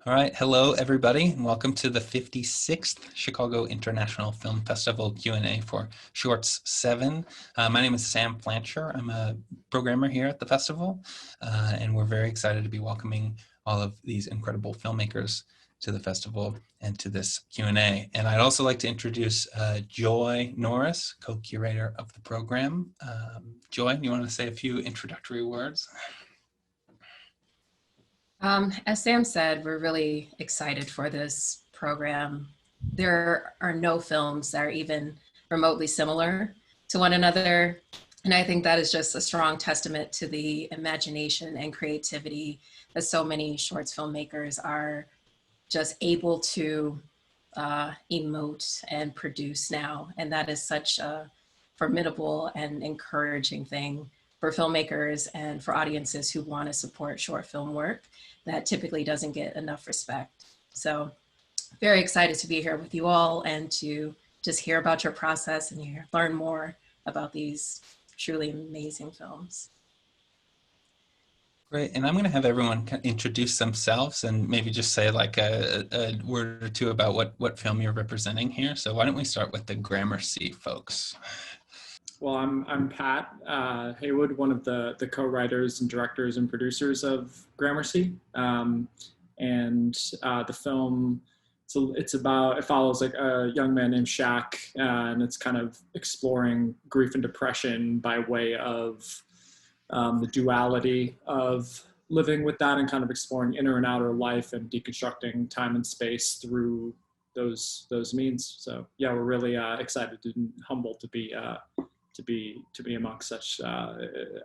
All right, hello everybody, and welcome to the 56th Chicago International Film Festival Q&A for Shorts 7. My name is Sam Plancher. I'm a programmer here at the festival, and we're very excited to be welcoming all of these incredible filmmakers to the festival and to this Q&A. And I'd also like to introduce Joy Norris, co-curator of the program. Joy, you want to say a few introductory words? As Sam said, we're really excited for this program. There are no films that are even remotely similar to one another. And I think that is just a strong testament to the imagination and creativity that so many shorts filmmakers are just able to emote and produce now. And that is such a formidable and encouraging thing for filmmakers and for audiences who want to support short film work that typically doesn't get enough respect. So very excited to be here with you all and to just hear about your process and learn more about these truly amazing films. Great, and I'm going to have everyone introduce themselves and maybe just say like a word or two about what film you're representing here. So why don't we start with the Gramercy folks? Well, I'm Pat Heywood, one of the co-writers and directors and producers of Gramercy, and the film. So it follows like a young man named Shaq, and it's kind of exploring grief and depression by way of the duality of living with that, and kind of exploring inner and outer life and deconstructing time and space through those means. So yeah, we're really excited and humbled to be amongst such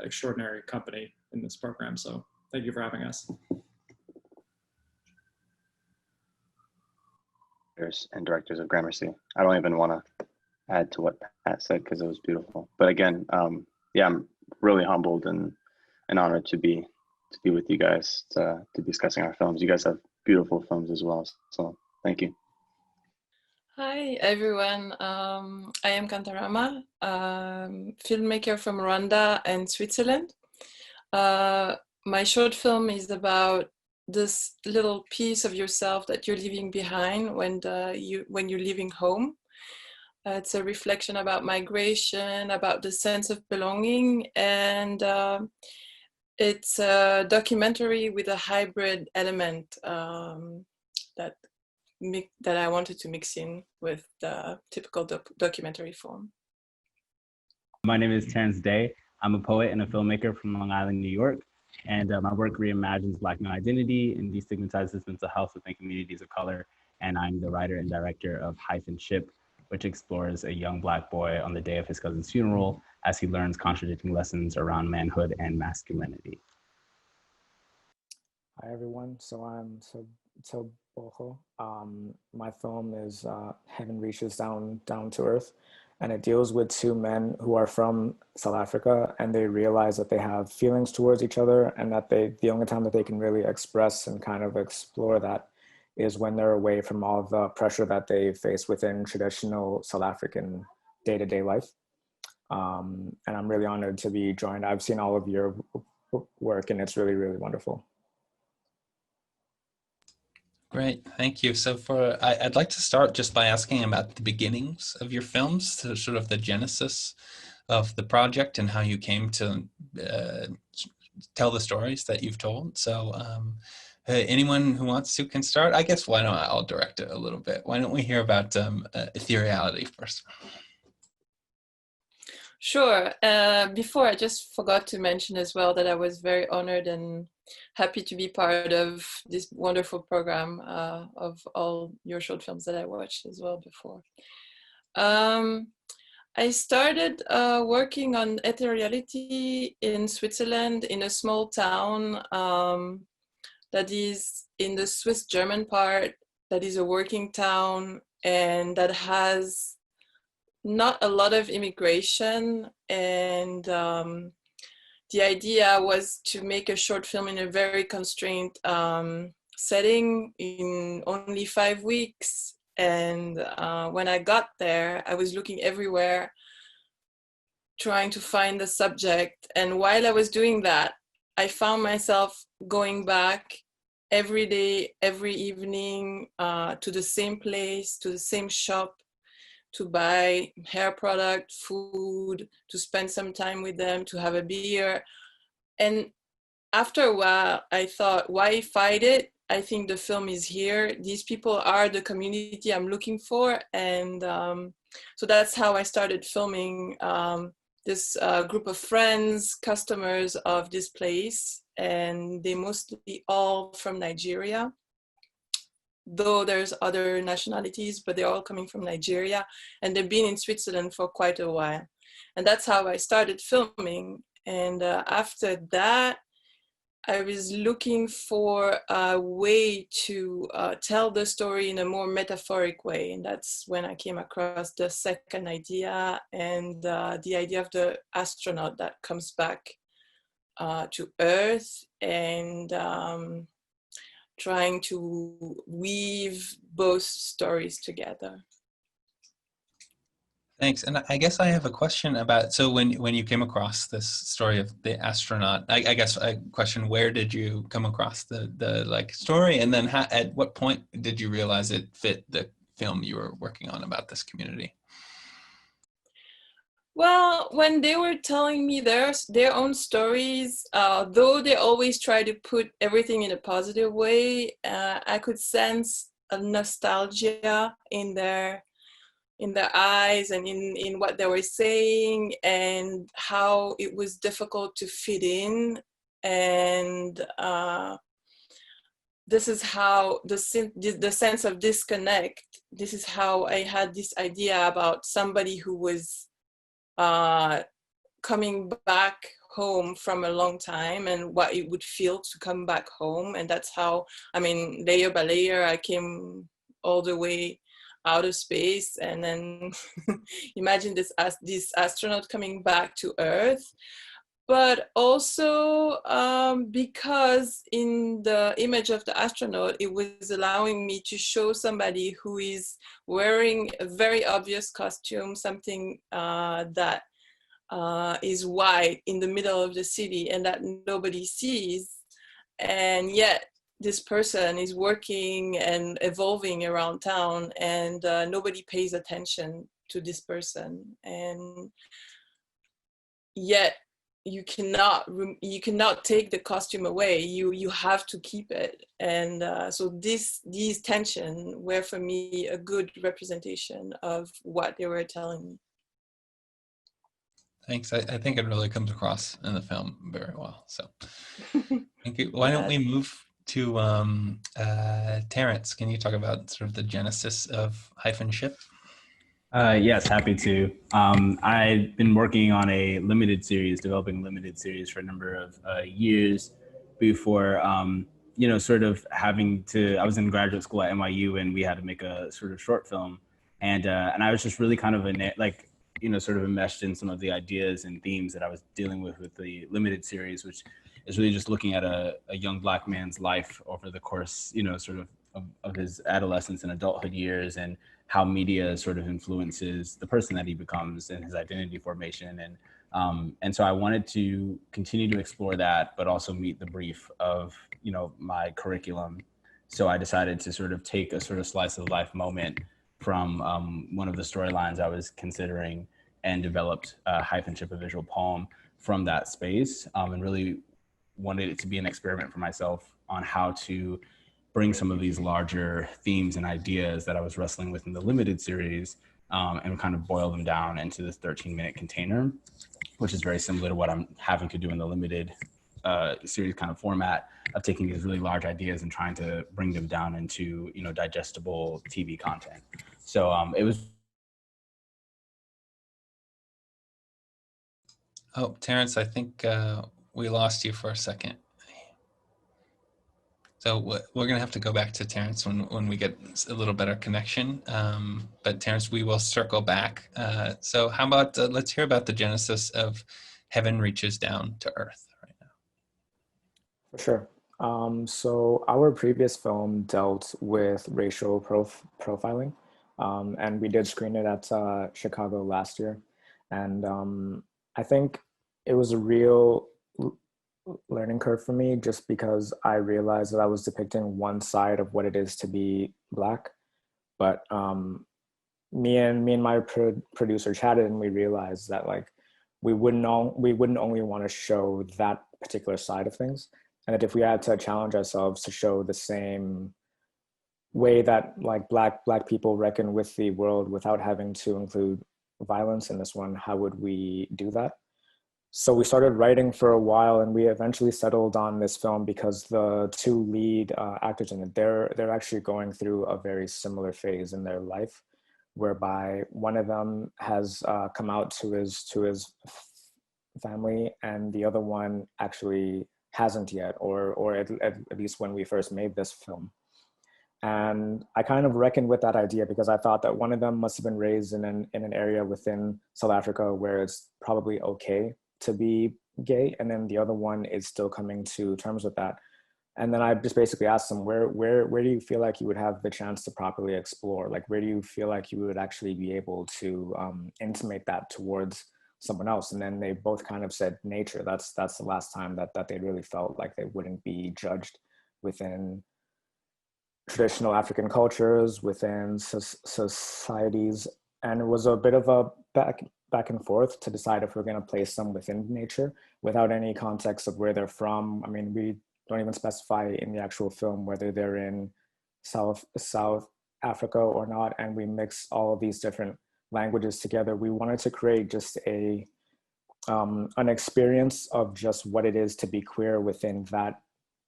extraordinary company in this program. So thank you for having us. And directors of Gramercy. I don't even want to add to what Pat said because it was beautiful. But again, yeah, I'm really humbled and honored to be with you guys to be discussing our films. You guys have beautiful films as well. So thank you. Hi everyone, I am Kantarama, filmmaker from Rwanda and Switzerland. My short film is about this little piece of yourself that you're leaving behind when you're leaving home. It's a reflection about migration, about the sense of belonging, and it's a documentary with a hybrid element that I wanted to mix in with the typical documentary form. My name is Terrance Daye. I'm a poet and a filmmaker from Long Island, New York. And my work reimagines Black male identity and destigmatizes mental health within communities of color. And I'm the writer and director of Hyphen Ship, which explores a young Black boy on the day of his cousin's funeral as he learns contradicting lessons around manhood and masculinity. Hi everyone, so I'm Tebogo. My film is Heaven Reaches Down to Earth, and it deals with two men who are from South Africa, and they realize that they have feelings towards each other, and that the only time that they can really express and kind of explore that is when they're away from all the pressure that they face within traditional South African day-to-day life. And I'm really honored to be joined. I've seen all of your work, and it's really, really wonderful. Great, thank you. So I'd like to start just by asking about the beginnings of your films, so sort of the genesis of the project and how you came to tell the stories that you've told. So anyone who wants to can start. I guess why don't I'll direct it a little bit. Why don't we hear about Ethereality first? Sure. Before, I just forgot to mention as well that I was very honored and happy to be part of this wonderful program of all your short films that I watched as well before. I started working on Ethereality in Switzerland in a small town that is in the Swiss-German part, that is a working town and that has not a lot of immigration, and the idea was to make a short film in a very constrained setting in only 5 weeks. And when I got there, I was looking everywhere, trying to find the subject. And while I was doing that, I found myself going back every day, every evening, to the same place, to the same shop, to buy hair product, food, to spend some time with them, to have a beer. And after a while, I thought, why fight it? I think the film is here. These people are the community I'm looking for. And so that's how I started filming this group of friends, customers of this place. And they mostly all from Nigeria, though there's other nationalities, but they're all coming from Nigeria. And they've been in Switzerland for quite a while. And that's how I started filming. And after that, I was looking for a way to tell the story in a more metaphoric way. And that's when I came across the second idea, and the idea of the astronaut that comes back to Earth, and trying to weave both stories together. Thanks. And I guess I have a question about, so when you came across this story of the astronaut, I guess a question, where did you come across the like story? And then at what point did you realize it fit the film you were working on about this community? Well, when they were telling me their own stories, though they always try to put everything in a positive way, I could sense a nostalgia in their eyes and in what they were saying, and how it was difficult to fit in. And this is how the sense of disconnect, this is how I had this idea about somebody who was coming back home from a long time and what it would feel to come back home. And that's how, I mean, layer by layer, I came all the way out of space, and then imagine this astronaut coming back to Earth. But also because in the image of the astronaut, it was allowing me to show somebody who is wearing a very obvious costume, something that is white in the middle of the city and that nobody sees. And yet this person is working and evolving around town, and nobody pays attention to this person. And yet you cannot take the costume away. You have to keep it. And so these tension were for me a good representation of what they were telling me. Thanks. I think it really comes across in the film very well. So thank you. Why don't we move to Terrance? Can you talk about sort of the genesis of Hyphen Ship? Yes, happy to. I've been working on a developing limited series for a number of years before, sort of I was in graduate school at NYU, and we had to make a sort of short film. And I was just really kind of sort of enmeshed in some of the ideas and themes that I was dealing with the limited series, which is really just looking at a young Black man's life over the course, sort of his adolescence and adulthood years, and how media sort of influences the person that he becomes and his identity formation. And so I wanted to continue to explore that, but also meet the brief of, my curriculum. So I decided to sort of take a sort of slice of life moment from one of the storylines I was considering, and developed Hyphen Ship, a visual poem from that space, and really wanted it to be an experiment for myself on how to bring some of these larger themes and ideas that I was wrestling with in the limited series, and kind of boil them down into this 13-minute container, which is very similar to what I'm having to do in the limited series kind of format of taking these really large ideas and trying to bring them down into, digestible TV content. So it was. Oh, Terrance, I think we lost you for a second. So we're going to have to go back to Terrance when we get a little better connection. But Terrance, we will circle back. So how about let's hear about the genesis of Heaven Reaches Down to Earth right now. For sure. So our previous film dealt with racial profiling, and we did screen it at Chicago last year. And I think it was a real learning curve for me, just because I realized that I was depicting one side of what it is to be Black. But me and my producer chatted, and we realized that like we wouldn't only want to show that particular side of things, and that if we had to challenge ourselves to show the same way that like black people reckon with the world without having to include violence in this one, how would we do that? So we started writing for a while, and we eventually settled on this film because the two lead actors in it, they're actually going through a very similar phase in their life, whereby one of them has come out to his family, and the other one actually hasn't yet, or at least when we first made this film. And I kind of reckoned with that idea because I thought that one of them must have been raised in an area within South Africa where it's probably okay to be gay, and then the other one is still coming to terms with that. And then I just basically asked them, where do you feel like you would have the chance to properly explore? Like, where do you feel like you would actually be able to intimate that towards someone else? And then they both kind of said nature. That's the last time that they really felt like they wouldn't be judged within traditional African cultures, within societies. And it was a bit of a back and forth to decide if we're going to place them within nature without any context of where they're from. I mean, we don't even specify in the actual film whether they're in South Africa or not, and we mix all of these different languages together. We wanted to create just an experience of just what it is to be queer within that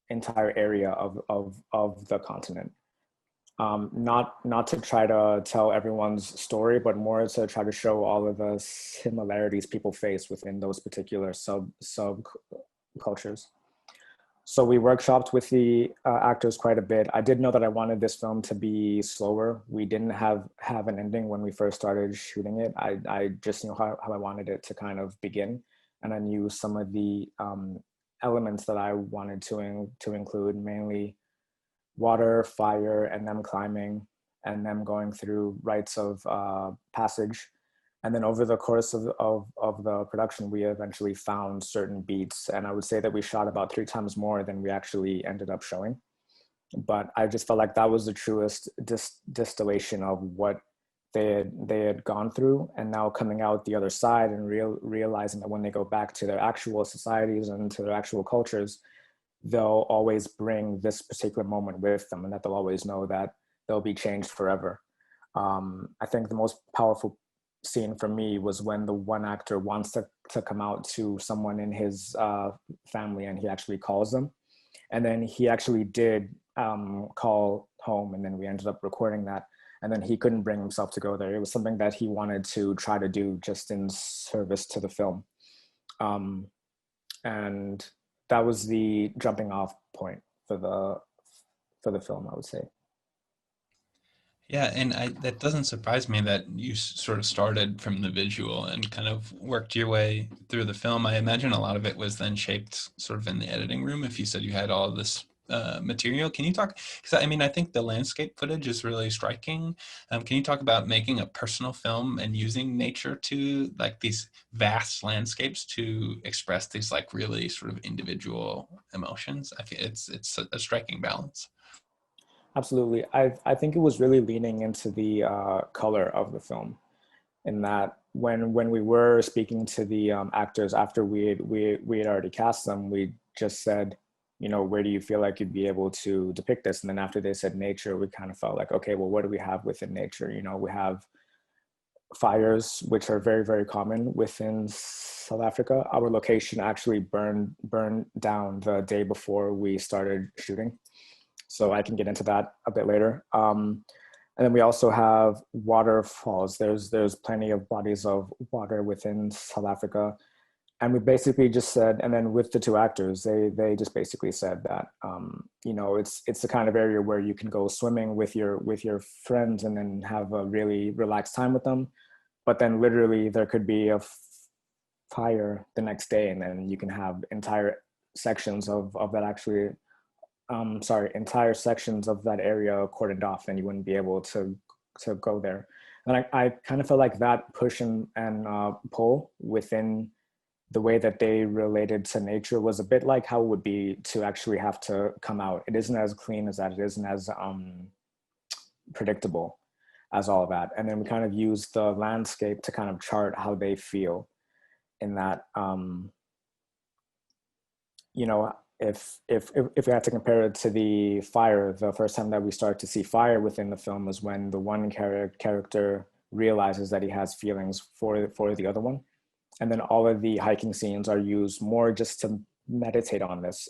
entire area of the continent. Not to try to tell everyone's story, but more to try to show all of the similarities people face within those particular sub cultures. So we workshopped with the actors quite a bit. I did know that I wanted this film to be slower. We didn't have an ending when we first started shooting it. I just knew how I wanted it to kind of begin, and I knew some of the elements that I wanted to include, mainly water, fire, and them climbing, and them going through rites of passage. And then over the course of the production, we eventually found certain beats. And I would say that we shot about 3 times more than we actually ended up showing. But I just felt like that was the truest distillation of what they had gone through. And now coming out the other side and realizing that when they go back to their actual societies and to their actual cultures, they'll always bring this particular moment with them, and that they'll always know that they'll be changed forever. I think the most powerful scene for me was when the one actor wants to come out to someone in his family, and he actually calls them. And then he actually did call home, and then we ended up recording that. And then he couldn't bring himself to go there. It was something that he wanted to try to do just in service to the film. And that was the jumping off point for the film, I would say. Yeah, and that doesn't surprise me that you sort of started from the visual and kind of worked your way through the film. I imagine a lot of it was then shaped sort of in the editing room. If you said you had all of this material, can you talk? Because I mean, I think the landscape footage is really striking. Can you talk about making a personal film and using nature to like these vast landscapes to express these like really sort of individual emotions? I feel it's a striking balance. Absolutely. I think it was really leaning into the color of the film, in that when we were speaking to the actors after we had already cast them, we just said, you know, where do you feel like you'd be able to depict this? And then after they said nature, we kind of felt like, okay, well, what do we have within nature? You know, we have fires, which are very, very common within South Africa. Our location actually burned down the day before we started shooting. So I can get into that a bit later. And then we also have waterfalls. There's plenty of bodies of water within South Africa. And we basically just said, and then with the 2 actors, they just basically said that, you know, it's the kind of area where you can go swimming with your friends and then have a really relaxed time with them. But then literally there could be a fire the next day, and then you can have entire sections of that actually, entire sections of that area cordoned off, and you wouldn't be able to go there. And I kind of felt like that push and pull within the way that they related to nature was a bit like how it would be to actually have to come out. It isn't as clean as that. It isn't as predictable as all of that. And then we kind of use the landscape to kind of chart how they feel in that, you know, if we had to compare it to the fire, the first time that we start to see fire within the film is when the one character realizes that he has feelings for the other one. And then all of the hiking scenes are used more just to meditate on this.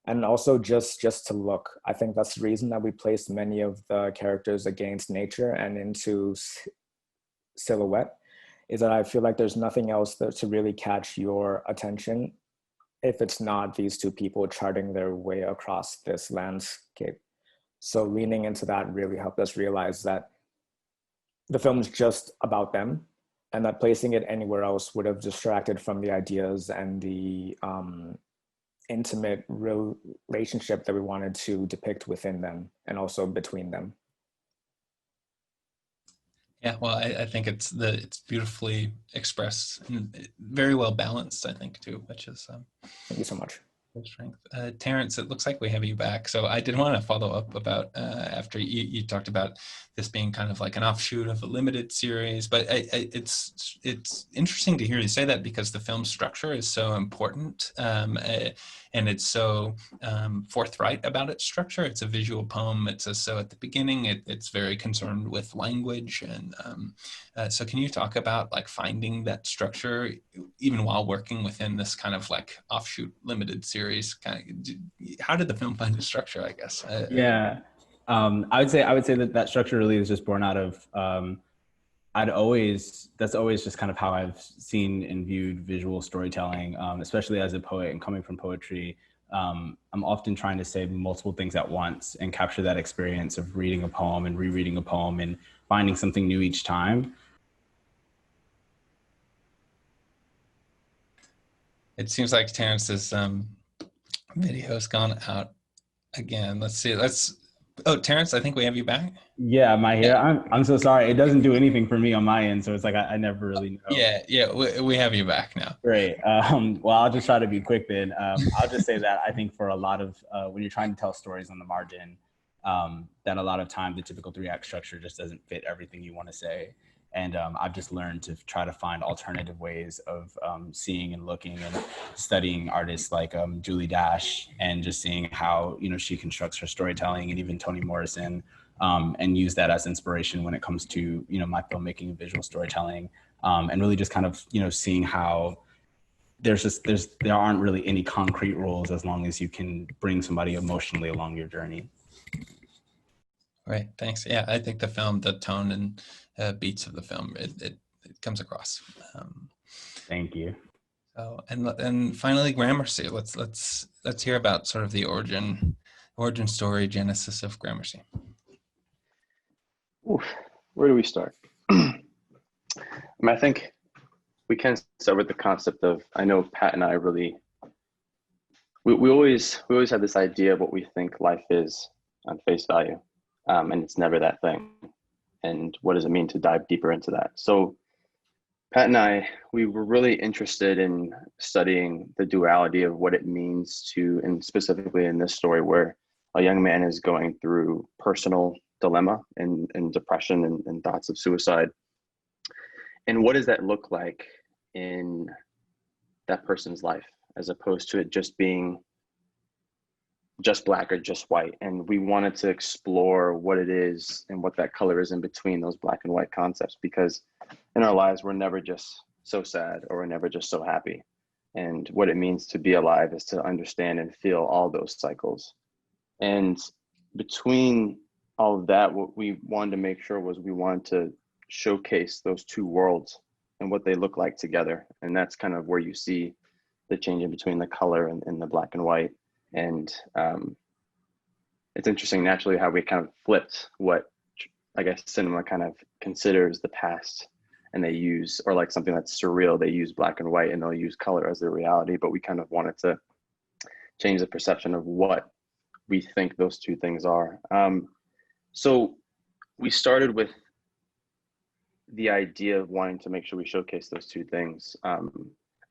And also just to look. I think that's the reason that we placed many of the characters against nature and into silhouette, is that I feel like there's nothing else to really catch your attention if it's not these two people charting their way across this landscape. So leaning into that really helped us realize that the film is just about them, and that placing it anywhere else would have distracted from the ideas and the intimate relationship that we wanted to depict within them and also between them. Yeah, well, I think it's beautifully expressed and very well balanced, I think, too, which is Thank you so much. good strength. Terrance, it looks like we have you back. So I did want to follow up about after you talked about this being kind of like an offshoot of a limited series, but it's interesting to hear you say that because the film structure is so important and it's so forthright about its structure. It's a visual poem. It says so at the beginning. It's very concerned with language, and so can you talk about like finding that structure even while working within this kind of like offshoot limited series? How did the film find its structure, I guess? Yeah. I would say that structure really is just born out of that's always just kind of how I've seen and viewed visual storytelling, especially as a poet and coming from poetry. I'm often trying to say multiple things at once and capture that experience of reading a poem and rereading a poem and finding something new each time. It seems like Terrance's video's gone out again. Let's see. Oh, Terrance, I think we have you back. Yeah, am I here? Yeah. I'm so sorry. It doesn't do anything for me on my end, so it's like I never really know. Yeah, we have you back now. Great. Well, I'll just try to be quick then. I'll just say that I think for a lot of when you're trying to tell stories on the margin, that a lot of time the typical 3-act structure just doesn't fit everything you want to say. And I've just learned to try to find alternative ways of seeing and looking and studying artists like Julie Dash, and just seeing how, you know, she constructs her storytelling, and even Toni Morrison, and use that as inspiration when it comes to, you know, my filmmaking and visual storytelling, and really just kind of, you know, seeing how there aren't really any concrete rules as long as you can bring somebody emotionally along your journey. Right, thanks. Yeah, I think the tone and beats of the film, it comes across. Thank you. So, and finally, Gramercy. Let's hear about sort of the origin story, genesis of Gramercy. Oof, where do we start? I mean, I think we can start with the concept of, I know Pat and I really, we always have this idea of what we think life is on face value. And it's never that thing. And what does it mean to dive deeper into that? So Pat and I, we were really interested in studying the duality of what it means to, and specifically in this story where a young man is going through personal dilemma and depression and thoughts of suicide. And what does that look like in that person's life, as opposed to it just being just black or just white. And we wanted to explore what it is and what that color is in between those black and white concepts, because in our lives, we're never just so sad or we're never just so happy. And what it means to be alive is to understand and feel all those cycles. And between all of that, what we wanted to make sure was we wanted to showcase those two worlds and what they look like together. And that's kind of where you see the change in between the color and the black and white. And it's interesting naturally how we kind of flipped what I guess cinema kind of considers the past, and they use, or like something that's surreal, they use black and white and they'll use color as their reality. But we kind of wanted to change the perception of what we think those two things are. So we started with the idea of wanting to make sure we showcase those two things.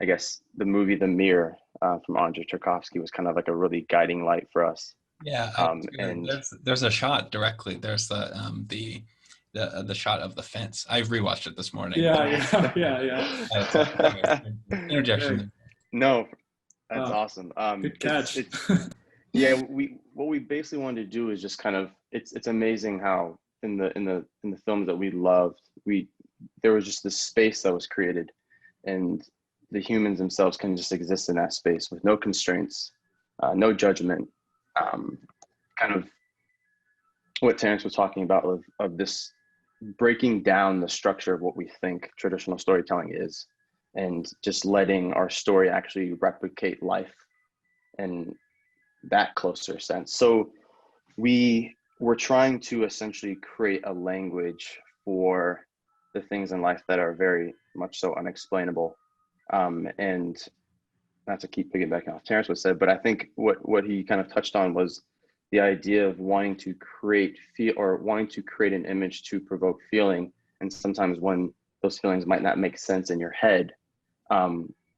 I guess the movie The Mirror from Andrei Tarkovsky was kind of like a really guiding light for us. Yeah, And there's a shot directly. There's the shot of the fence. I rewatched it this morning. Yeah. Interjection. No, that's awesome. Good catch. Yeah, what we basically wanted to do is just kind of, it's amazing how in the films that we loved, there was just this space that was created, and the humans themselves can just exist in that space with no constraints, no judgment. Kind of what Terrance was talking about of this breaking down the structure of what we think traditional storytelling is, and just letting our story actually replicate life in that closer sense. So we were trying to essentially create a language for the things in life that are very much so unexplainable. And not to keep piggybacking off Terrance was said, but I think what he kind of touched on was the idea of wanting to create an image to provoke feeling. And sometimes when those feelings might not make sense in your head,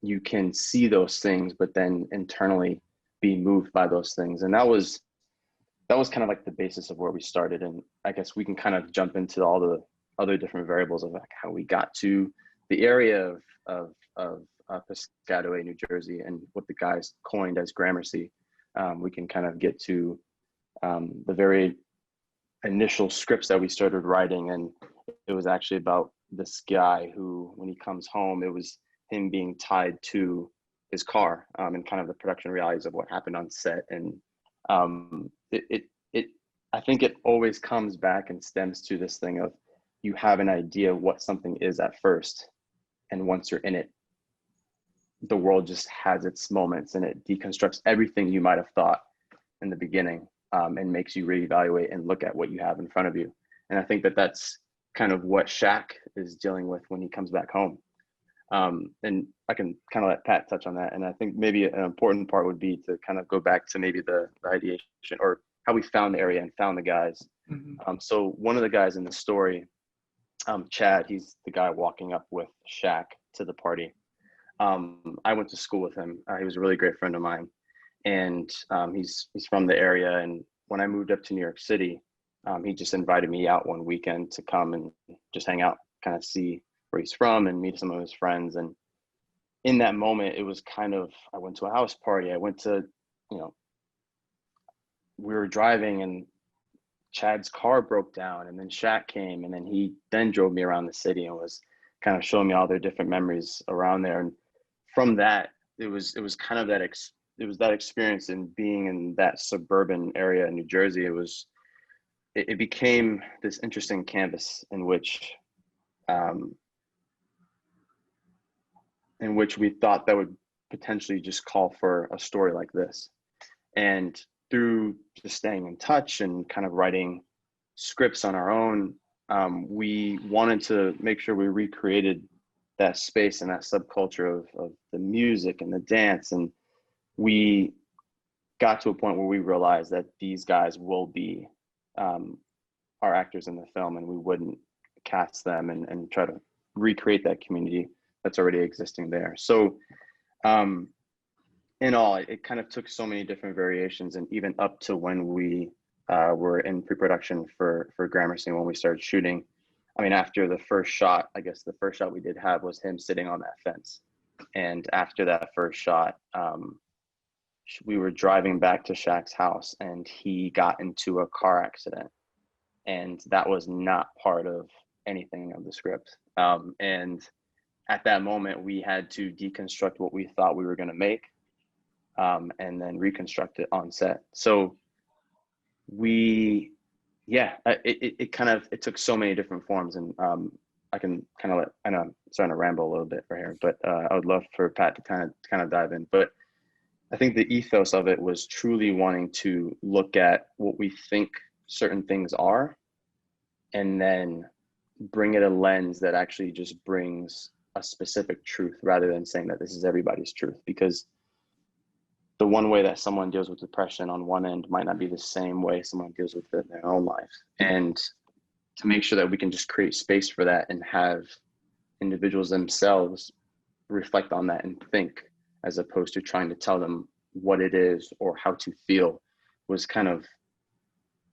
you can see those things, but then internally be moved by those things. And that was kind of like the basis of where we started. And I guess we can kind of jump into all the other different variables of like how we got to the area of Piscataway, New Jersey, and what the guys coined as Gramercy. We can kind of get to the very initial scripts that we started writing, and it was actually about this guy who, when he comes home, it was him being tied to his car, and kind of the production realities of what happened on set. And I think it always comes back and stems to this thing of, you have an idea of what something is at first, and once you're in it, the world just has its moments, and it deconstructs everything you might have thought in the beginning, and makes you reevaluate and look at what you have in front of you. And I think that that's kind of what Shaq is dealing with when he comes back home. And I can kind of let Pat touch on that. And I think maybe an important part would be to kind of go back to maybe the ideation, or how we found the area and found the guys. Mm-hmm. So one of the guys in the story, Chad, he's the guy walking up with Shaq to the party. I went to school with him. He was a really great friend of mine, and he's from the area. And when I moved up to New York City, he just invited me out one weekend to come and just hang out, kind of see where he's from and meet some of his friends. And in that moment, it was kind of, I went to a house party. I went to, we were driving, and Chad's car broke down, and then Shaq came, and then he then drove me around the city and was kind of showing me all their different memories around there. And from that, it was kind of that experience in being in that suburban area in New Jersey. It became this interesting canvas in which we thought that would potentially just call for a story like this. And through just staying in touch and kind of writing scripts on our own, we wanted to make sure we recreated that space and that subculture of the music and the dance. And we got to a point where we realized that these guys will be our actors in the film, and we wouldn't cast them and try to recreate that community that's already existing there. So in all, it kind of took so many different variations, and even up to when we were in pre-production for Gramercy, when we started shooting. I mean, after the first shot, I guess the first shot we did have was him sitting on that fence. And after that first shot, we were driving back to Shaq's house, and he got into a car accident. And that was not part of anything of the script. And at that moment, we had to deconstruct what we thought we were going to make, and then reconstruct it on set. So it took so many different forms. And I can kind of I know I'm starting to ramble a little bit right here, but I would love for Pat to kind of dive in. But I think the ethos of it was truly wanting to look at what we think certain things are, and then bring it a lens that actually just brings a specific truth, rather than saying that this is everybody's truth. Because the one way that someone deals with depression on one end might not be the same way someone deals with it in their own life. And to make sure that we can just create space for that and have individuals themselves reflect on that and think, as opposed to trying to tell them what it is or how to feel, was kind of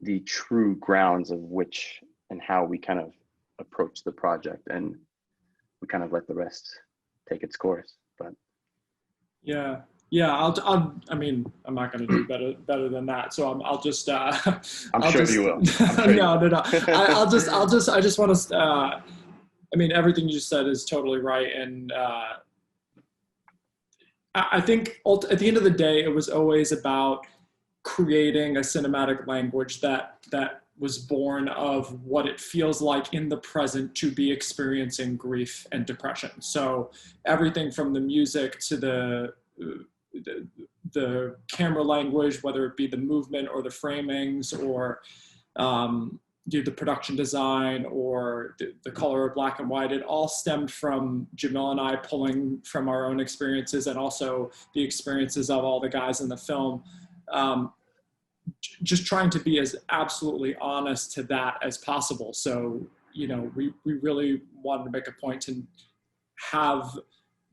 the true grounds of which and how we kind of approach the project, and we kind of let the rest take its course. But yeah, I mean, I'm not going to do better than that. So I'll just. I'm sure you will. No. I just want to. I mean, everything you said is totally right, and I think at the end of the day, it was always about creating a cinematic language that was born of what it feels like in the present to be experiencing grief and depression. So everything from the music to the camera language, whether it be the movement or the framings or the production design or the color of black and white, it all stemmed from Jamil and I pulling from our own experiences and also the experiences of all the guys in the film. Just trying to be as absolutely honest to that as possible. So, you know, we really wanted to make a point to have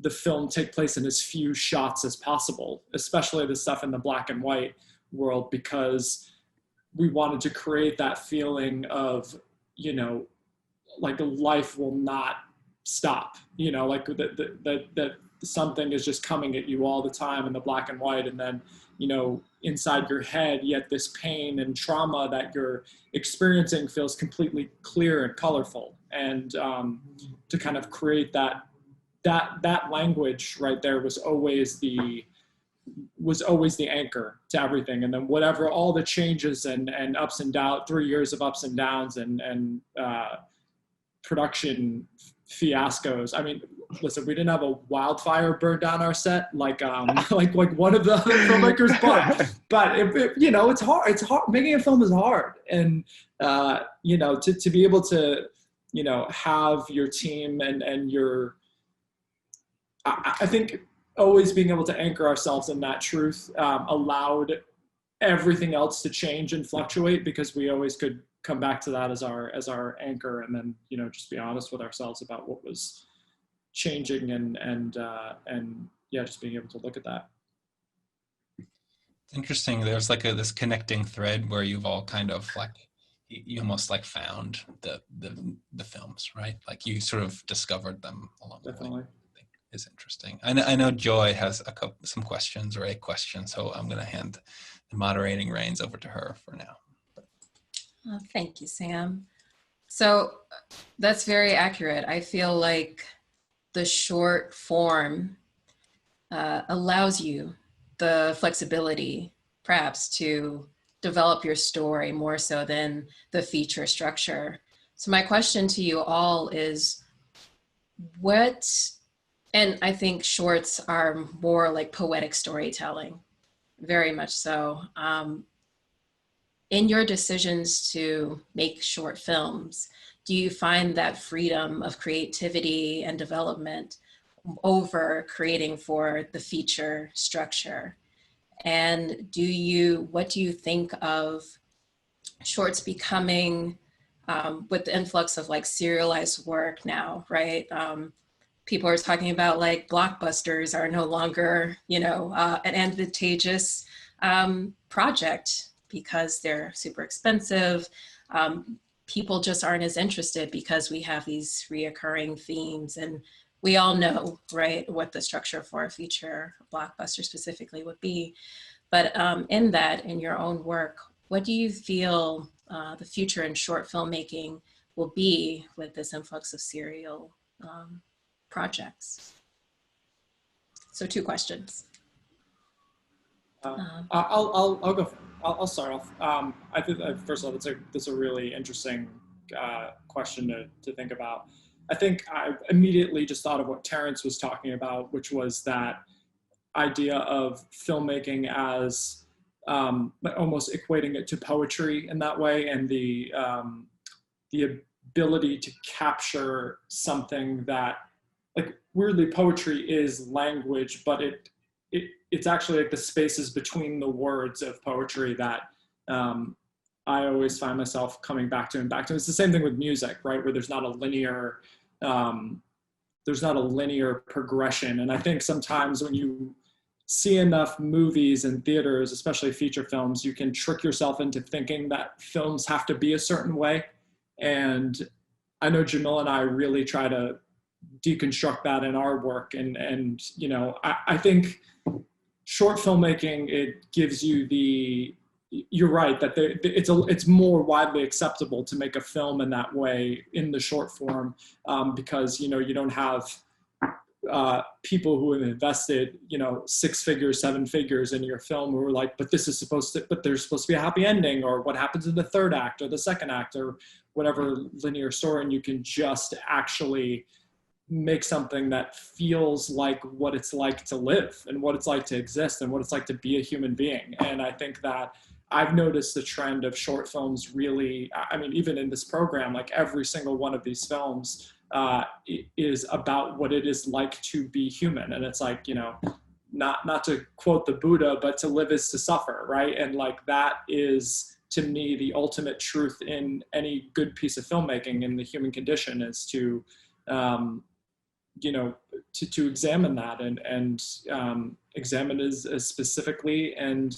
the film take place in as few shots as possible, especially the stuff in the black and white world, because we wanted to create that feeling of, you know, like life will not stop, you know, like that something is just coming at you all the time in the black and white. And then, you know, inside your head, yet this pain and trauma that you're experiencing feels completely clear and colorful. And to kind of create that language right there was always the anchor to everything. And then whatever, all the changes and ups and downs, 3 years of ups and downs and production fiascos. I mean, listen, we didn't have a wildfire burn down our set like one of the filmmakers, but you know, it's hard. Making a film is hard. And, you know, to be able to, you know, have your team and your, I think always being able to anchor ourselves in that truth allowed everything else to change and fluctuate, because we always could come back to that as our anchor, and then, you know, just be honest with ourselves about what was changing and yeah, just being able to look at that. Interesting. There's like this connecting thread where you've all kind of like, you almost like found the films, right? Like you sort of discovered them along the way. I think is interesting. I know Joy has some questions or a question, so I'm going to hand the moderating reins over to her for now. Thank you, Sam. So that's very accurate. I feel like the short form allows you the flexibility, perhaps, to develop your story more so than the feature structure. So my question to you all is, and I think shorts are more like poetic storytelling, very much so. In your decisions to make short films, do you find that freedom of creativity and development over creating for the feature structure? And what do you think of shorts becoming, with the influx of like serialized work now, right? People are talking about like blockbusters are no longer, you know, an advantageous project because they're super expensive. People just aren't as interested because we have these reoccurring themes, and we all know, right, what the structure for a feature blockbuster specifically would be. But in your own work, what do you feel the future in short filmmaking will be with this influx of serial projects? So 2 questions. I'll go. I'll start off. I think first of all, that's a really interesting question to think about. I think I immediately just thought of what Terrance was talking about, which was that idea of filmmaking as almost equating it to poetry in that way, and the ability to capture something that, like, weirdly, poetry is language, but it's actually like the spaces between the words of poetry that I always find myself coming back to and back to. It's the same thing with music, right? Where there's not a linear there's not a linear progression. And I think sometimes when you see enough movies in theaters, especially feature films, you can trick yourself into thinking that films have to be a certain way. And I know Jamil and I really try to deconstruct that in our work. And you know, I think short filmmaking, it gives you the, you're right, that it's more widely acceptable to make a film in that way in the short form, because, you know, you don't have people who have invested, you know, 6 figures, 7 figures in your film who are like, but this is supposed to, but there's supposed to be a happy ending, or what happens in the 3rd act or the 2nd act or whatever linear story. And you can just actually make something that feels like what it's like to live and what it's like to exist and what it's like to be a human being. And I think that I've noticed the trend of short films really, I mean, even in this program, like every single one of these films is about what it is like to be human. And it's like, you know, not to quote the Buddha, but to live is to suffer, right? And like that is, to me, the ultimate truth in any good piece of filmmaking in the human condition, is to, you know, to examine that and examine as specifically. And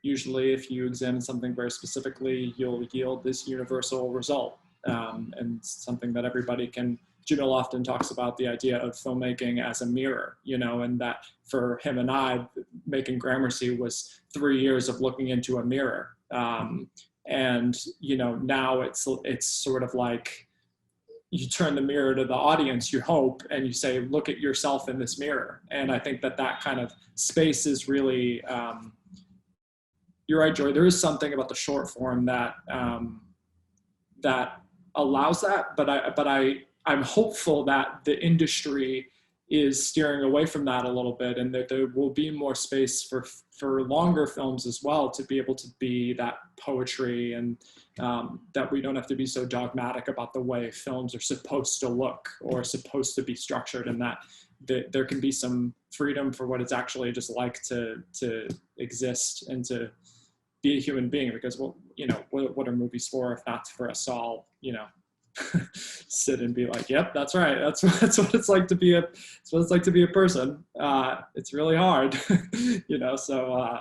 usually if you examine something very specifically, you'll yield this universal result, and something that everybody can. Jamil often talks about the idea of filmmaking as a mirror, you know, and that for him and I, making Gramercy was 3 years of looking into a mirror. And, you know, now it's sort of like, you turn the mirror to the audience, you hope, and you say, look at yourself in this mirror. And I think that kind of space is really, you're right, Joy, there is something about the short form that, that allows that, but I'm hopeful that the industry is steering away from that a little bit, and that there will be more space for longer films as well, to be able to be that poetry, and that we don't have to be so dogmatic about the way films are supposed to look or supposed to be structured, and that there can be some freedom for what it's actually just like to exist and to be a human being. Because, well, you know, what are movies for if not for us all, you know, sit and be like, yep, that's right, that's what it's like to be a person. It's really hard. You know, so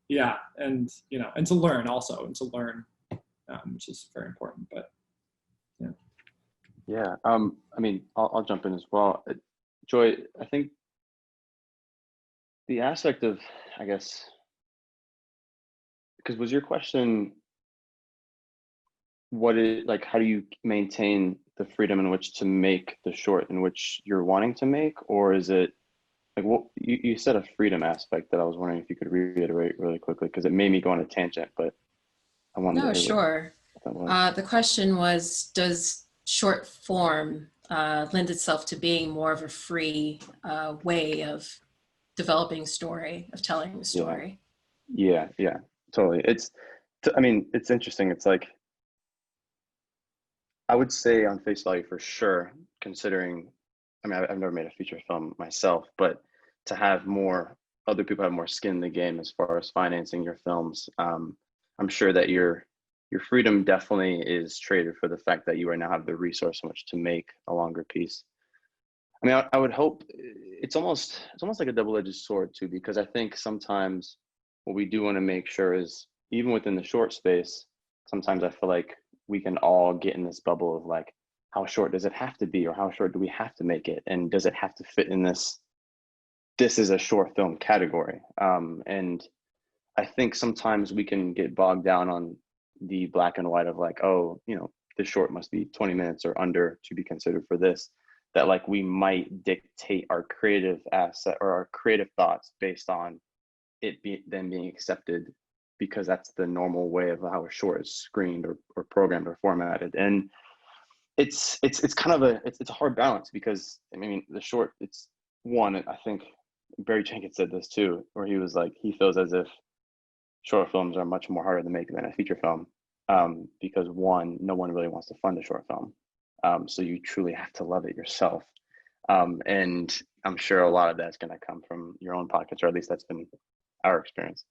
yeah, and you know, and to learn also, which is very important. But yeah, I mean, I'll jump in as well. Joy, I think the aspect of, I guess, because was your question, how do you maintain the freedom in which to make the short in which you're wanting to make? Or is it like, what you said, a freedom aspect that I was wondering if you could reiterate really quickly, because it made me go on a tangent, but I wanted to. No, sure. The question was, does short form lend itself to being more of a free way of developing story, of telling the story? Yeah, totally. I mean, it's interesting. It's like, I would say on face value for sure, considering, I mean, I've never made a feature film myself, but to have more, other people have more skin in the game as far as financing your films, I'm sure that your freedom definitely is traded for the fact that you now have the resource in which to make a longer piece. I mean, I would hope it's almost like a double-edged sword too, because I think sometimes what we do want to make sure is, even within the short space, sometimes I feel like we can all get in this bubble of like, how short does it have to be, or how short do we have to make it, and does it have to fit in this is a short film category? And I think sometimes we can get bogged down on the black and white of like, oh, you know, this short must be 20 minutes or under to be considered for this, that like we might dictate our creative asset or our creative thoughts based on it then being accepted, because that's the normal way of how a short is screened or programmed or formatted. And it's kind of it's a hard balance, because I mean, the short, it's one, I think Barry Jenkins said this too, where he was like, he feels as if short films are much more harder to make than a feature film, because one, no one really wants to fund a short film, so you truly have to love it yourself, and I'm sure a lot of that's going to come from your own pockets, or at least that's been our experience.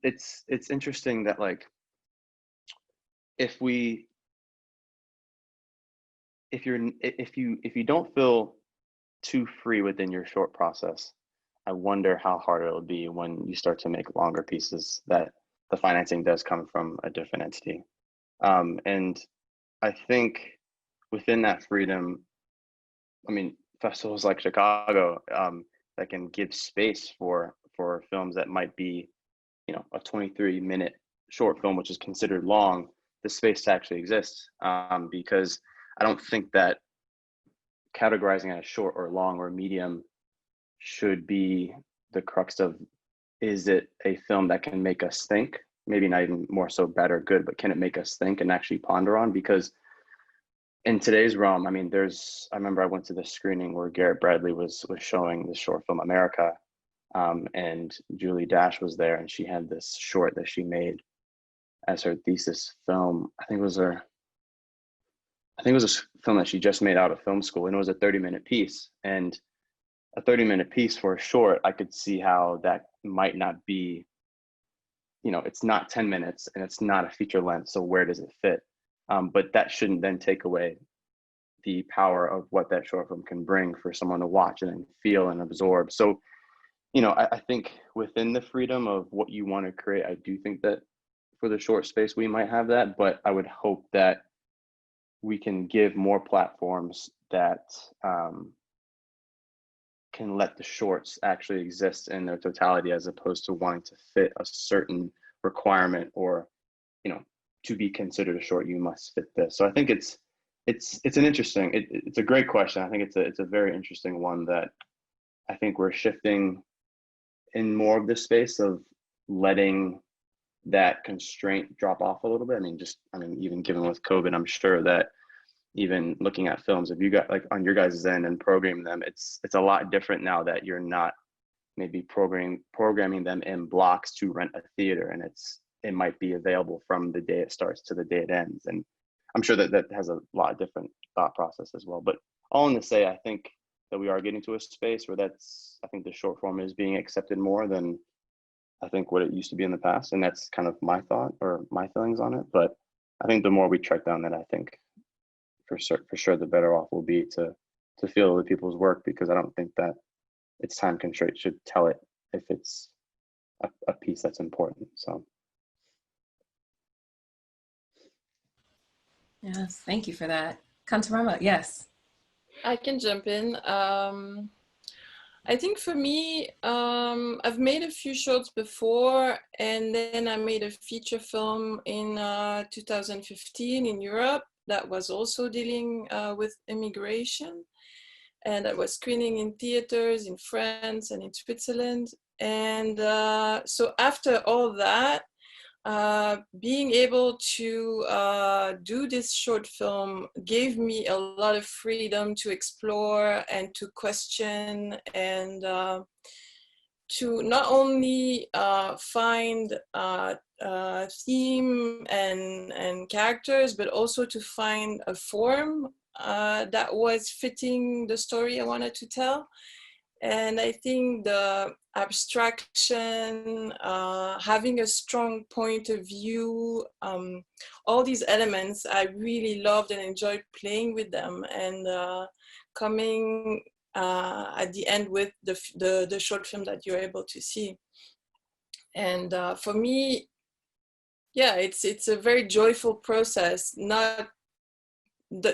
It's interesting that, like, if if you don't feel too free within your short process, I wonder how hard it'll be when you start to make longer pieces that the financing does come from a different entity. And I think within that freedom, I mean, festivals like Chicago that can give space for films that might be, you know, a 23-minute short film, which is considered long, the space to actually exist. Because I don't think that categorizing as short or long or medium should be the crux of, is it a film that can make us think? Maybe not even more so bad or good, but can it make us think and actually ponder on? Because in today's realm, I mean, I remember I went to the screening where Garrett Bradley was showing the short film America, and Julie Dash was there, and she had this short that she made as her thesis film. I think it was a film that she just made out of film school, and it was a 30-minute piece. And a 30-minute piece for a short, I could see how that might not be, you know, it's not 10 minutes and it's not a feature length, so where does it fit? But that shouldn't then take away the power of what that short film can bring for someone to watch and feel and absorb. So, you know, I think within the freedom of what you want to create, I do think that for the short space, we might have that, but I would hope that we can give more platforms that can let the shorts actually exist in their totality, as opposed to wanting to fit a certain requirement, or, you know, to be considered a short, you must fit this. So I think it's an interesting, it's a great question. I think it's a very interesting one that I think we're shifting in more of this space of letting that constraint drop off a little bit. I mean, even given with COVID, I'm sure that even looking at films, if you got like on your guys' end and programming them, it's a lot different now that you're not maybe programming them in blocks to rent a theater, and it might be available from the day it starts to the day it ends. And I'm sure that has a lot of different thought process as well. But all in to say, I think that we are getting to a space where I think the short form is being accepted more than I think what it used to be in the past. And that's kind of my thought or my feelings on it. But I think the more we track down that, I think for sure the better off we'll be to feel other people's work, because I don't think that its time constraint should tell it if it's a piece that's important. So. Yes, thank you for that. Kantarama, yes. I can jump in. I think for me, I've made a few shorts before, and then I made a feature film in 2015 in Europe that was also dealing with immigration, and that was screening in theaters in France and in Switzerland. And so after all that, being able to do this short film gave me a lot of freedom to explore and to question, and to not only find theme and characters, but also to find a form that was fitting the story I wanted to tell. And I think the abstraction, having a strong point of view, all these elements, I really loved and enjoyed playing with them, and coming at the end with the short film that you're able to see. And for me, yeah, it's a very joyful process, not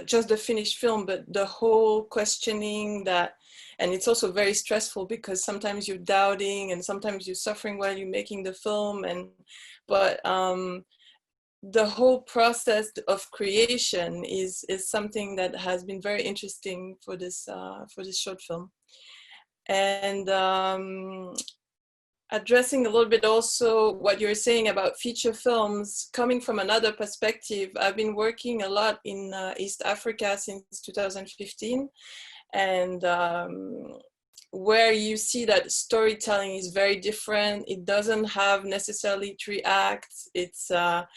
just the finished film, but the whole questioning that. And it's also very stressful, because sometimes you're doubting and sometimes you're suffering while you're making the film. But the whole process of creation is something that has been very interesting for this short film. And addressing a little bit also what you're saying about feature films, coming from another perspective, I've been working a lot in East Africa since 2015. And where you see that storytelling is very different. It doesn't have necessarily 3 acts. It's a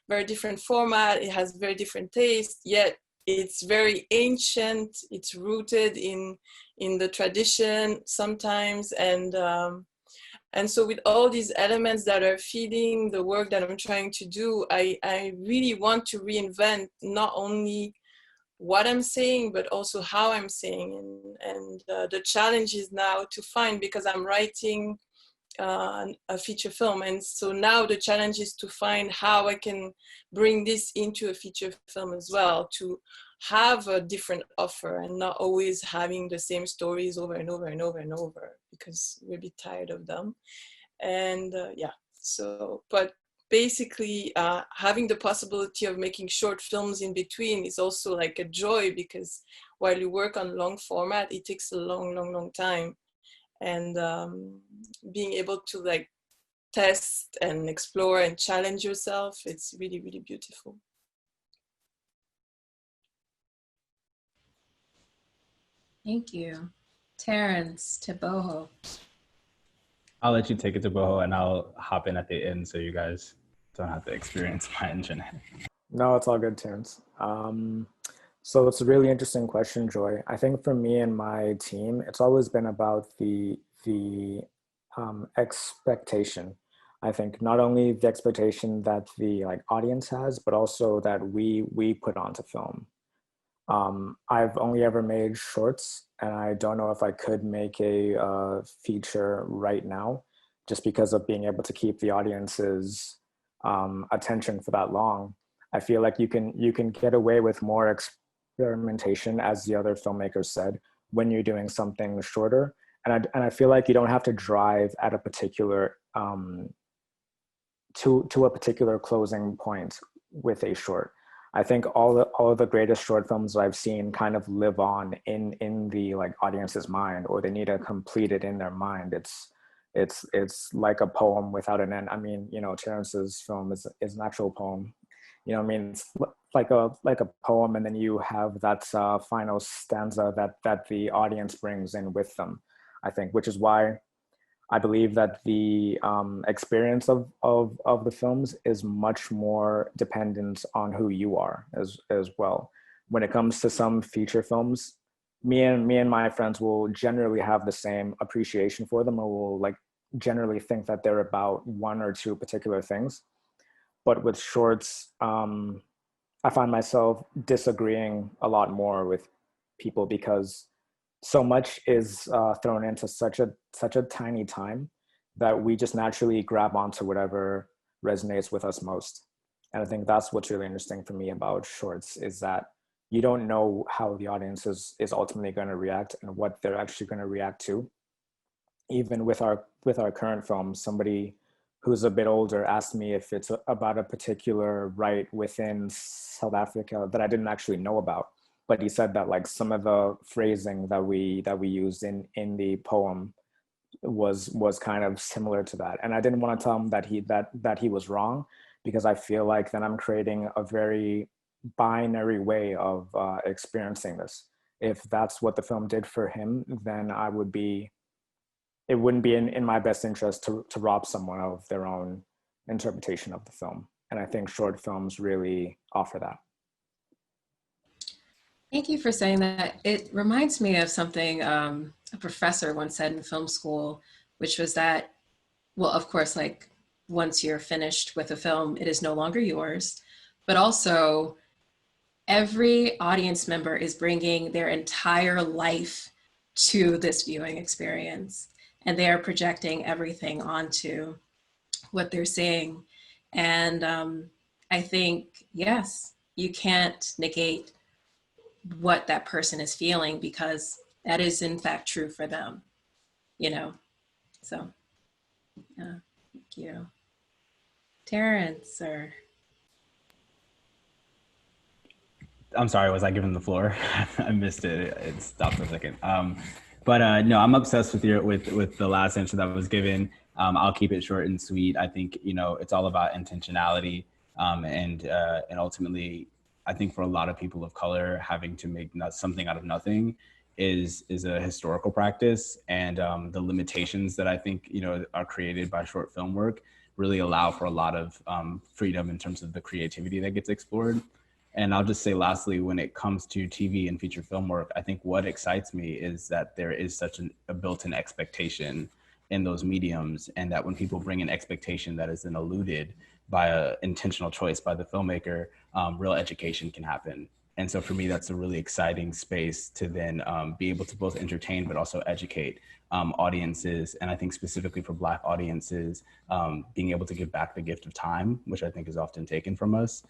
very different format. It has very different taste, yet it's very ancient. It's rooted in the tradition sometimes. And so with all these elements that are feeding the work that I'm trying to do, I really want to reinvent not only what I'm saying, but also how I'm saying. And the challenge is now to find, because I'm writing a feature film, and so now the challenge is to find how I can bring this into a feature film as well, to have a different offer and not always having the same stories over and over and over and over, because we'll be tired of them. And yeah, so, but basically having the possibility of making short films in between is also like a joy, because while you work on long format, it takes a long time. And being able to like test and explore and challenge yourself, it's really, really beautiful. Thank you. Terrance, Tebogo. I'll let you take it to Boho, and I'll hop in at the end so you guys don't have to experience my internet. No, it's all good, Terrance. So it's a really interesting question, Joy. I think for me and my team, it's always been about the expectation. I think not only the expectation that the audience has, but also that we put onto film. I've only ever made shorts, and I don't know if I could make a feature right now, just because of being able to keep the audience's attention for that long. I feel like you can get away with more experimentation, as the other filmmakers said, when you're doing something shorter. And I feel like you don't have to drive at a particular to a particular closing point with a short. I think all of the greatest short films I've seen kind of live on in the audience's mind, or they need to complete it in their mind. It's like a poem without an end. I mean, Terrance's film is an actual poem. I mean, it's like a poem, and then you have that final stanza that the audience brings in with them, I think, which is why I believe that the experience of the films is much more dependent on who you are as well. When it comes to some feature films, me and my friends will generally have the same appreciation for them, or will generally think that they're about one or two particular things. But with shorts, I find myself disagreeing a lot more with people, because so much is thrown into such a tiny time that we just naturally grab onto whatever resonates with us most. And I think that's what's really interesting for me about shorts, is that you don't know how the audience is ultimately going to react and what they're actually going to react to. Even with our current film, somebody who's a bit older asked me if it's about a particular right within South Africa that I didn't actually know about. But he said that some of the phrasing that we used in the poem was kind of similar to that. And I didn't want to tell him that he was wrong, because I feel like then I'm creating a very binary way of experiencing this. If that's what the film did for him, then it wouldn't be in my best interest to rob someone of their own interpretation of the film. And I think short films really offer that. Thank you for saying that. It reminds me of something a professor once said in film school, which was that, well, of course, once you're finished with a film, it is no longer yours, but also every audience member is bringing their entire life to this viewing experience, and they are projecting everything onto what they're seeing. And I think, yes, you can't negate what that person is feeling, because that is in fact true for them, so yeah, thank you. Terrance, or I'm sorry, was I given the floor? I missed it. It stopped for a second. But no, I'm obsessed with the last answer that was given. I'll keep it short and sweet. I think it's all about intentionality, and ultimately, I think for a lot of people of color, having to make something out of nothing is a historical practice, and the limitations that I think are created by short film work really allow for a lot of freedom in terms of the creativity that gets explored. And I'll just say lastly, when it comes to TV and feature film work, I think what excites me is that there is such a built-in expectation in those mediums, and that when people bring an expectation that is then eluded by an intentional choice by the filmmaker, real education can happen. And so for me, that's a really exciting space to then be able to both entertain, but also educate audiences. And I think specifically for Black audiences, being able to give back the gift of time, which I think is often taken from us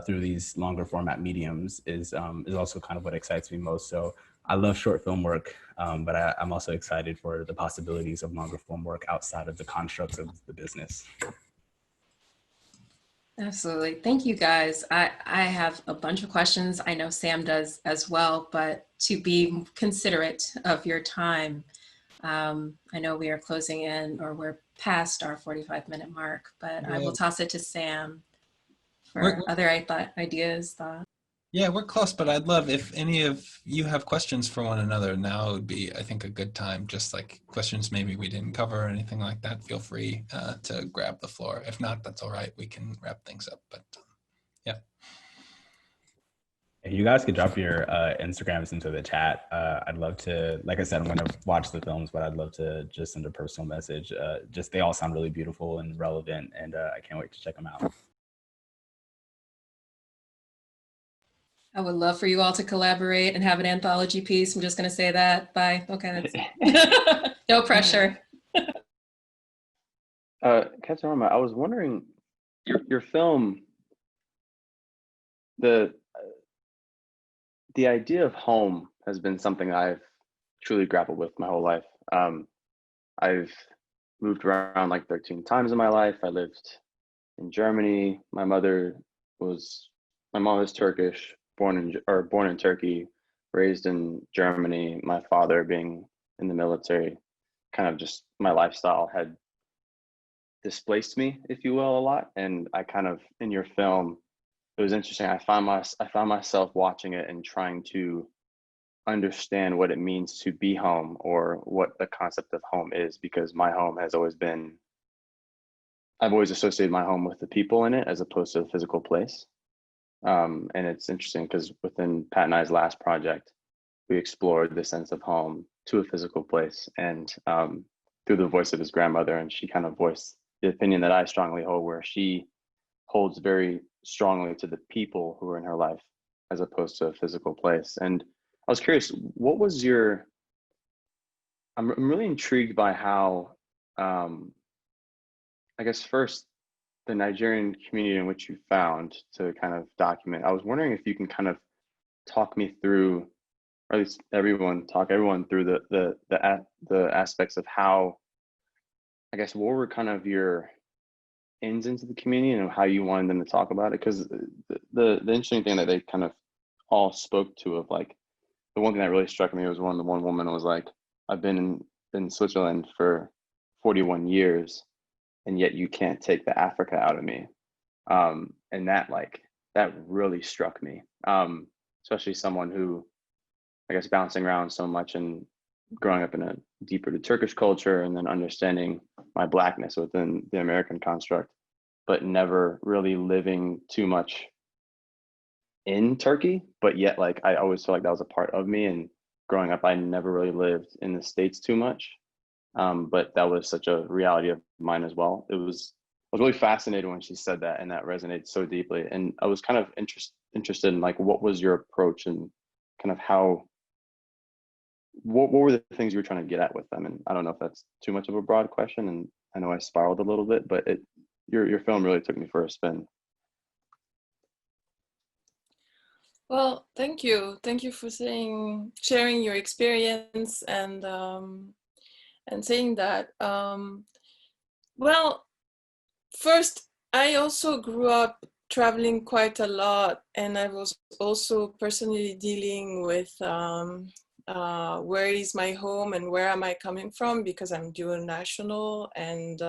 through these longer format mediums is also kind of what excites me most. So I love short film work, but I'm also excited for the possibilities of longer form work outside of the constructs of the business. Absolutely. Thank you, guys. I have a bunch of questions. I know Sam does as well, but to be considerate of your time, I know we are closing in, or we're past our 45-minute mark, but I will toss it to Sam for other ideas, thoughts. Yeah, we're close, but I'd love if any of you have questions for one another. Now would be, I think, a good time. Just like questions maybe we didn't cover or anything like that. Feel free to grab the floor. If not, that's all right. We can wrap things up. But yeah. If you guys could drop your Instagrams into the chat, I'd love to, like I said, I'm going to watch the films, but I'd love to just send a personal message. Just they all sound really beautiful and relevant, and I can't wait to check them out. I would love for you all to collaborate and have an anthology piece. I'm just going to say that. Bye. Okay. That's no pressure. Kantarama, I was wondering, your film, the idea of home has been something I've truly grappled with my whole life. I've moved around like 13 times in my life. I lived in Germany. My mom is Turkish, born in Turkey, raised in Germany. My father being in the military, kind of just my lifestyle had displaced me, if you will, a lot. And I kind of, in your film, it was interesting. I found myself watching it and trying to understand what it means to be home, or what the concept of home is, because my home has always been, I've always associated my home with the people in it as opposed to a physical place. And it's interesting because within Pat and I's last project, we explored the sense of home to a physical place, and through the voice of his grandmother, and she kind of voiced the opinion that I strongly hold, where she holds very strongly to the people who are in her life as opposed to a physical place. And I was curious, what was your, I'm really intrigued by how, I guess first, the Nigerian community in which you found to kind of document. I was wondering if you can kind of talk me through, or at least everyone through the aspects of how, I guess, what were kind of your ins into the community and how you wanted them to talk about it. Because the interesting thing that they kind of all spoke to, of like, the one thing that really struck me was the one woman was like, I've been in Switzerland for 41 years, and yet you can't take the Africa out of me. And that really struck me, especially someone who, I guess, bouncing around so much and growing up in a deeper to Turkish culture, and then understanding my Blackness within the American construct, but never really living too much in Turkey. But yet, like, I always felt like that was a part of me. And growing up, I never really lived in the States too much. But that was such a reality of mine as well. I was really fascinated when she said that, and that resonated so deeply. And I was kind of interested in, like, what was your approach, and kind of how, what were the things you were trying to get at with them? And I don't know if that's too much of a broad question, and I know I spiraled a little bit, but your film really took me for a spin. Well, thank you for sharing your experience, and saying that. Well, first, I also grew up traveling quite a lot, and I was also personally dealing with where is my home and where am I coming from, because I'm dual national, and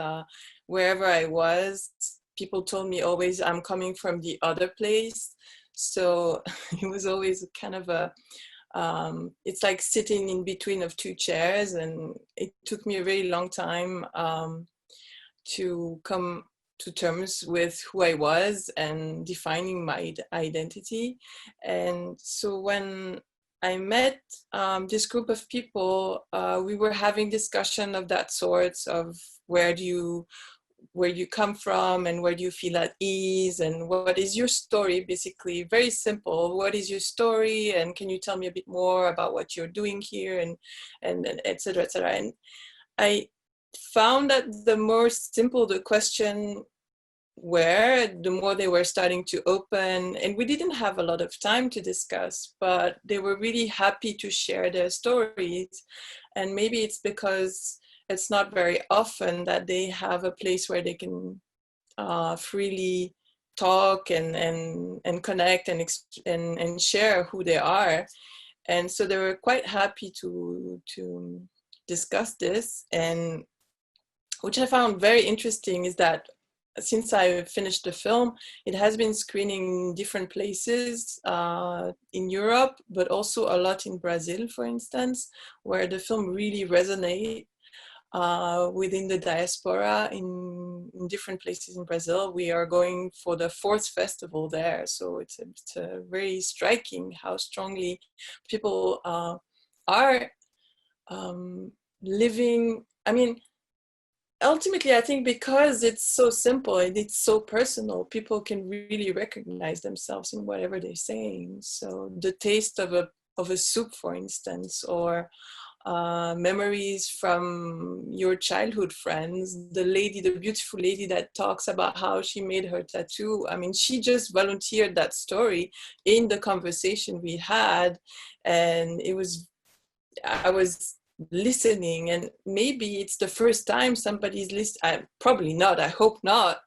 wherever I was, people told me always I'm coming from the other place. So it was always kind of a, it's like sitting in between of two chairs, and it took me a very long time to come to terms with who I was and defining my identity. And so when I met this group of people, we were having discussion of that sort, of where do you where you come from and where do you feel at ease and what is your story, basically. Very simple. What is your story, and can you tell me a bit more about what you're doing here, and et cetera, et cetera. And I found that the more simple the question were, the more they were starting to open, and we didn't have a lot of time to discuss, but they were really happy to share their stories. And maybe it's because it's not very often that they have a place where they can freely talk and connect and share who they are. And so they were quite happy to discuss this. And which I found very interesting is that since I finished the film, it has been screening in different places in Europe, but also a lot in Brazil, for instance, where the film really resonates within the diaspora in different places in Brazil. We are going for the 4th festival there. So it's very striking how strongly people are living. I mean, ultimately, I think because it's so simple and it's so personal, people can really recognize themselves in whatever they're saying. So the taste of a soup, for instance, or memories from your childhood friends, the beautiful lady that talks about how she made her tattoo. I mean, she just volunteered that story in the conversation we had, and I was listening, and maybe it's the first time somebody's listening. Probably not, I hope not,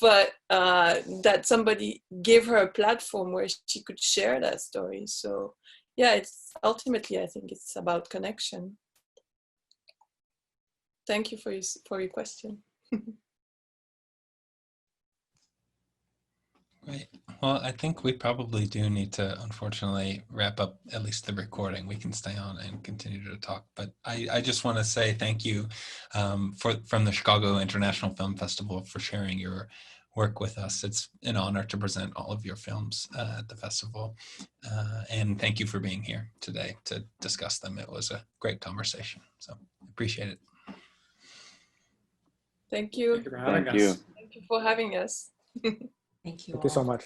but that somebody gave her a platform where she could share that story. So yeah, it's ultimately, I think it's about connection. Thank you for your question. Great. Well, I think we probably do need to, unfortunately, wrap up at least the recording. We can stay on and continue to talk, but I just want to say thank you from the Chicago International Film Festival for sharing your work with us. It's an honor to present all of your films at the festival, and thank you for being here today to discuss them. It was a great conversation, so appreciate it. Thank you. Thank you for having us. you. Thank you for having us. Thank you Thank you so much.